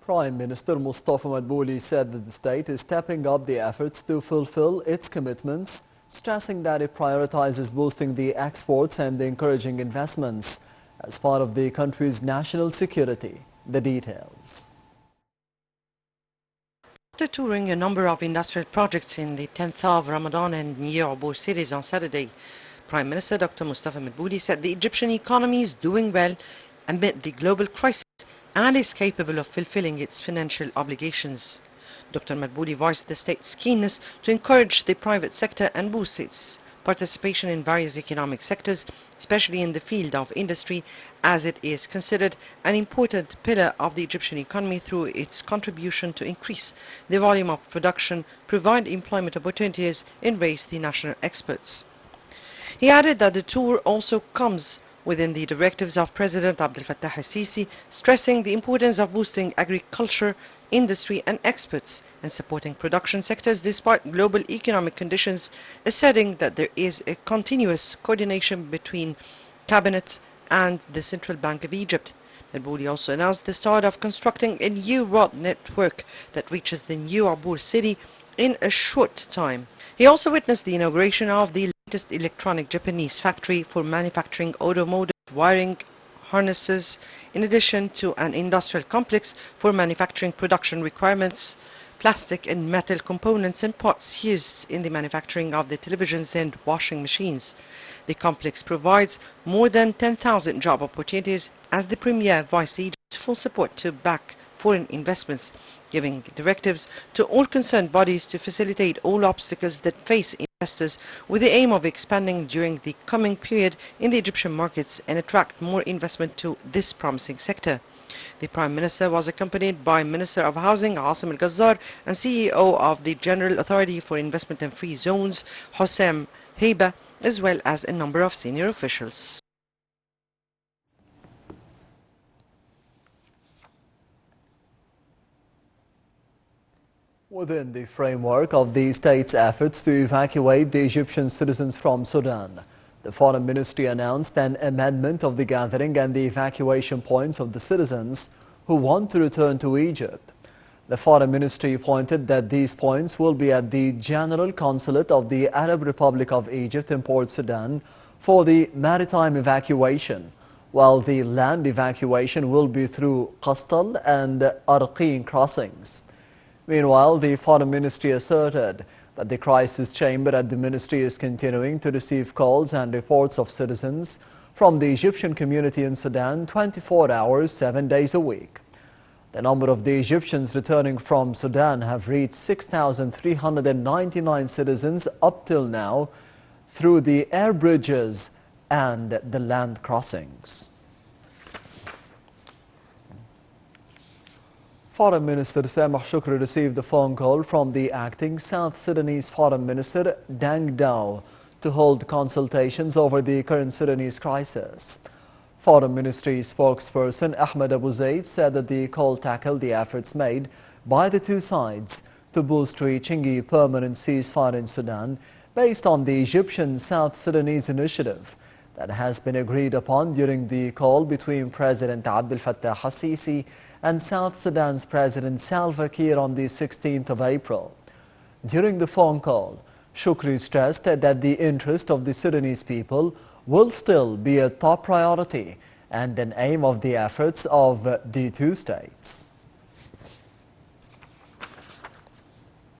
Prime Minister Mustafa Madbouli said that the state is stepping up the efforts to fulfill its commitments, stressing that it prioritizes boosting the exports and encouraging investments as part of the country's national security. The details. After touring a number of industrial projects in the 10th of Ramadan and New Abur cities on Saturday, Prime Minister Dr. Mustafa Madbouli said the Egyptian economy is doing well amid the global crisis and is capable of fulfilling its financial obligations. Dr. Madbouli voiced the state's keenness to encourage the private sector and boost its participation in various economic sectors, especially in the field of industry, as it is considered an important pillar of the Egyptian economy through its contribution to increase the volume of production, provide employment opportunities, and raise the national exports. He added that the tour also comes within the directives of President Abdel Fattah al-Sisi, stressing the importance of boosting agriculture, industry and exports and supporting production sectors despite global economic conditions, asserting that there is a continuous coordination between Cabinet and the Central Bank of Egypt. Madbouli also announced the start of constructing a new road network that reaches the New Abur city in a short time. He also witnessed the inauguration of the latest electronic Japanese factory for manufacturing automotive wiring harnesses, in addition to an industrial complex for manufacturing production requirements, plastic and metal components and parts used in the manufacturing of the televisions and washing machines. The complex provides more than 10,000 job opportunities as the Premier voiced Egypt's full support to back foreign investments, giving directives to all concerned bodies to facilitate all obstacles that face investors with the aim of expanding during the coming period in the Egyptian markets and attract more investment to this promising sector. The Prime Minister was accompanied by Minister of Housing Asim Al-Ghazzar and CEO of the General Authority for Investment and Free Zones Hossam Heiba, as well as a number of senior officials. Within the framework of the state's efforts to evacuate the Egyptian citizens from Sudan, the Foreign Ministry announced an amendment of the gathering and the evacuation points of the citizens who want to return to Egypt. The Foreign Ministry pointed that these points will be at the General Consulate of the Arab Republic of Egypt in Port Sudan for the maritime evacuation, while the land evacuation will be through Qastal and Arqeen crossings. Meanwhile, the Foreign Ministry asserted that the crisis chamber at the ministry is continuing to receive calls and reports of citizens from the Egyptian community in Sudan 24 hours, 7 days a week. The number of the Egyptians returning from Sudan have reached 6,399 citizens up till now through the air bridges and the land crossings. Foreign Minister Samah Shukri received a phone call from the acting South Sudanese Foreign Minister Deng Dao to hold consultations over the current Sudanese crisis. Foreign Ministry spokesperson Ahmed Abu Zaid said that the call tackled the efforts made by the two sides to boost reaching a permanent ceasefire in Sudan based on the Egyptian South Sudanese initiative that has been agreed upon during the call between President Abdel Fattah al-Sisi and South Sudan's President Salva Kiir on the 16th of April. During the phone call, Shukri stressed that the interest of the Sudanese people will still be a top priority and an aim of the efforts of the two states.